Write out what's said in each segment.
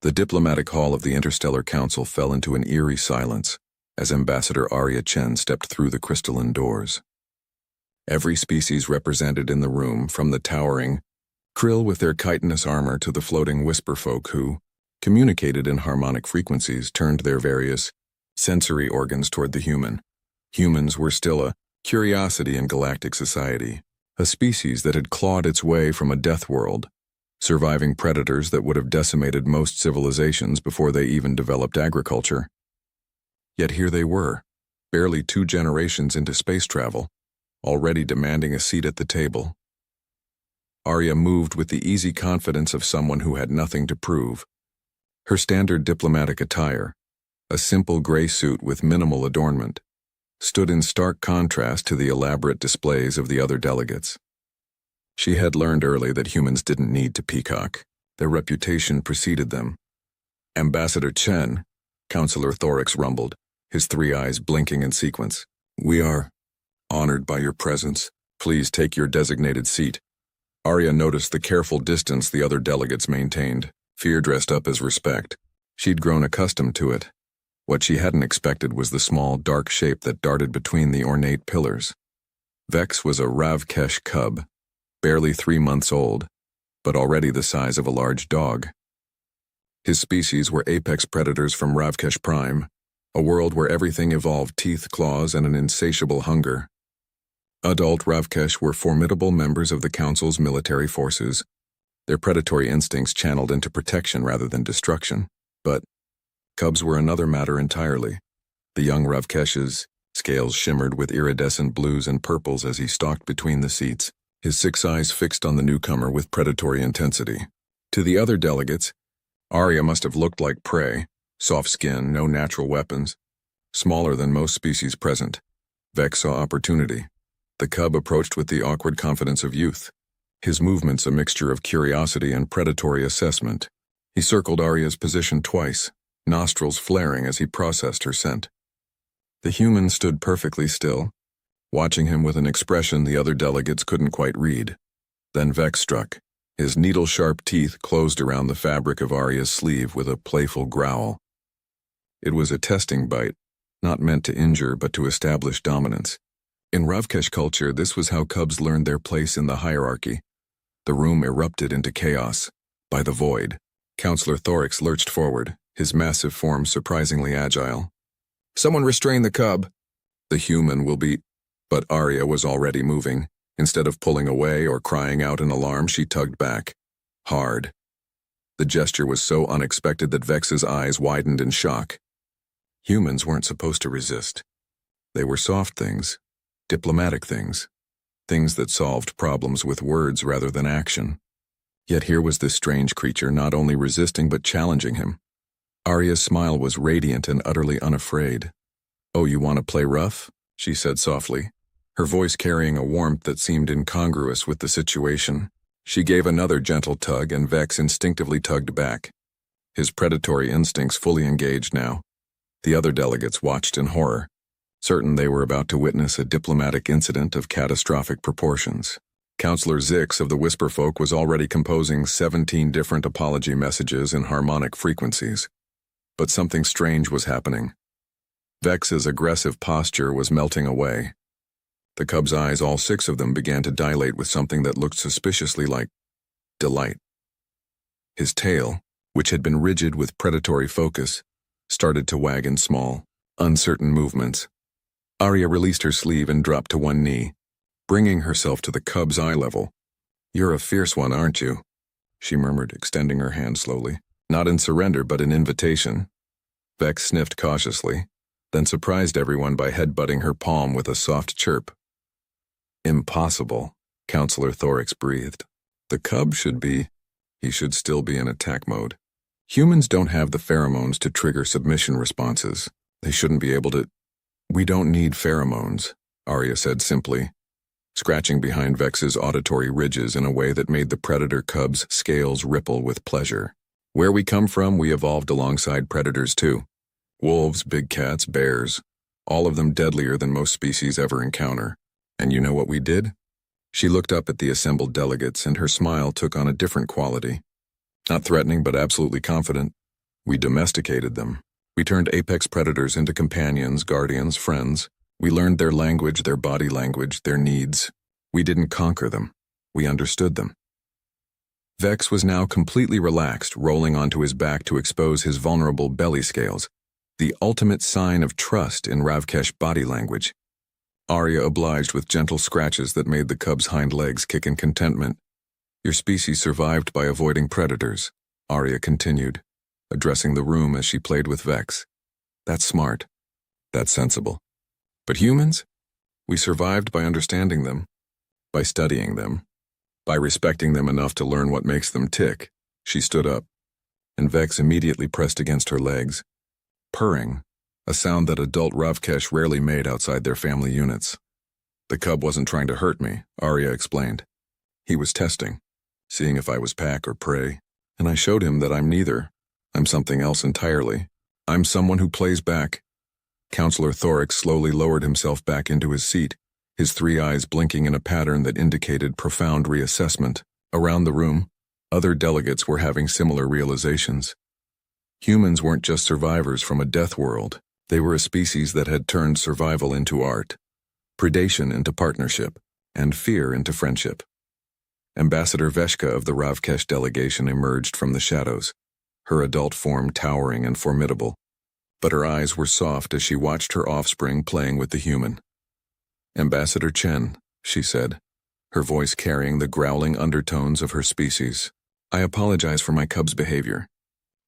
The diplomatic hall of the Interstellar Council fell into an eerie silence as Ambassador Arya Chen stepped through the crystalline doors. Every species represented in the room, from the towering krill with their chitinous armor to the floating whisper folk who communicated in harmonic frequencies, turned their various sensory organs toward the human. Humans were still a curiosity in galactic society, a species that had clawed its way from a death world, surviving predators that would have decimated most civilizations before they even developed agriculture. Yet here they were, barely 2 generations into space travel, already demanding a seat at the table. Arya moved with the easy confidence of someone who had nothing to prove. Her standard diplomatic attire, a simple gray suit with minimal adornment, stood in stark contrast to the elaborate displays of the other delegates. She had learned early that humans didn't need to peacock. Their reputation preceded them. Ambassador Chen, Counselor Thorix rumbled, his 3 eyes blinking in sequence. "We are honored by your presence. Please take your designated seat." Arya noticed the careful distance the other delegates maintained, fear dressed up as respect. She'd grown accustomed to it. What she hadn't expected was the small, dark shape that darted between the ornate pillars. Vex was a Ravkesh cub, barely 3 months old, but already the size of a large dog. His species were apex predators from Ravkesh Prime, a world where everything evolved teeth, claws, and an insatiable hunger. Adult Ravkesh were formidable members of the Council's military forces, their predatory instincts channeled into protection rather than destruction. But cubs were another matter entirely. The young Ravkesh's scales shimmered with iridescent blues and purples as he stalked between the seats, his 6 eyes fixed on the newcomer with predatory intensity. To the other delegates, Arya must have looked like prey, soft skin, no natural weapons, smaller than most species present. Vex saw opportunity. The cub approached with the awkward confidence of youth, his movements a mixture of curiosity and predatory assessment. He circled Arya's position twice, nostrils flaring as he processed her scent. The human stood perfectly still, watching him with an expression the other delegates couldn't quite read. Then Vex struck. His needle-sharp teeth closed around the fabric of Arya's sleeve with a playful growl. It was a testing bite, not meant to injure but to establish dominance. In Ravkesh culture, this was how cubs learned their place in the hierarchy. The room erupted into chaos. By the void, Counselor Thorix lurched forward, his massive form surprisingly agile. "Someone restrain the cub." "The human will be—" But Arya was already moving. Instead of pulling away or crying out in alarm, she tugged back. Hard. The gesture was so unexpected that Vex's eyes widened in shock. Humans weren't supposed to resist. They were soft things, diplomatic things, things that solved problems with words rather than action. Yet here was this strange creature not only resisting but challenging him. Arya's smile was radiant and utterly unafraid. "Oh, you want to play rough?" she said softly, her voice carrying a warmth that seemed incongruous with the situation. She gave another gentle tug, and Vex instinctively tugged back, his predatory instincts fully engaged now. The other delegates watched in horror, certain they were about to witness a diplomatic incident of catastrophic proportions. Counselor Zix of the Whisperfolk was already composing 17 different apology messages in harmonic frequencies. But something strange was happening. Vex's aggressive posture was melting away. The cub's eyes, all 6 of them, began to dilate with something that looked suspiciously like delight. His tail, which had been rigid with predatory focus, started to wag in small, uncertain movements. Arya released her sleeve and dropped to one knee, bringing herself to the cub's eye level. "You're a fierce one, aren't you?" she murmured, extending her hand slowly. Not in surrender, but in invitation. Vex sniffed cautiously, then surprised everyone by headbutting her palm with a soft chirp. "Impossible," Counselor Thorix breathed. "The cub should be—" He should still be in attack mode. Humans don't have the pheromones to trigger submission responses. They shouldn't be able to— "We don't need pheromones," Arya said simply, scratching behind Vex's auditory ridges in a way that made the predator cub's scales ripple with pleasure. "Where we come from, we evolved alongside predators too. Wolves, big cats, bears, all of them deadlier than most species ever encounter. And you know what we did?" She looked up at the assembled delegates, and her smile took on a different quality. Not threatening, but absolutely confident. We domesticated them. We turned apex predators into companions, guardians, friends. We learned their language, their body language, their needs. We didn't conquer them. We understood them. Vex was now completely relaxed, rolling onto his back to expose his vulnerable belly scales, the ultimate sign of trust in Ravkesh body language. Arya obliged with gentle scratches that made the cub's hind legs kick in contentment. Your species survived by avoiding predators, Arya continued, addressing the room as she played with Vex. That's smart. That's sensible. But humans? We survived by understanding them, by studying them, by respecting them enough to learn what makes them tick. She stood up, and Vex immediately pressed against her legs, purring, a sound that adult Ravkesh rarely made outside their family units. The cub wasn't trying to hurt me, Arya explained. He was testing, seeing if I was pack or prey, and I showed him that I'm neither. I'm something else entirely. I'm someone who plays back. Counselor Thorix slowly lowered himself back into his seat, his three eyes blinking in a pattern that indicated profound reassessment. Around the room, other delegates were having similar realizations. Humans weren't just survivors from a death world. They were a species that had turned survival into art, predation into partnership, and fear into friendship. Ambassador Veshka of the Ravkesh delegation emerged from the shadows, her adult form towering and formidable, but her eyes were soft as she watched her offspring playing with the human. Ambassador Chen, she said, her voice carrying the growling undertones of her species. I apologize for my cub's behavior,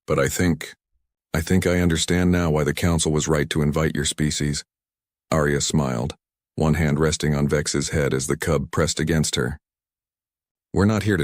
but I think I understand now why the council was right to invite your species. Arya smiled, one hand resting on Vex's head as the cub pressed against her. We're not here to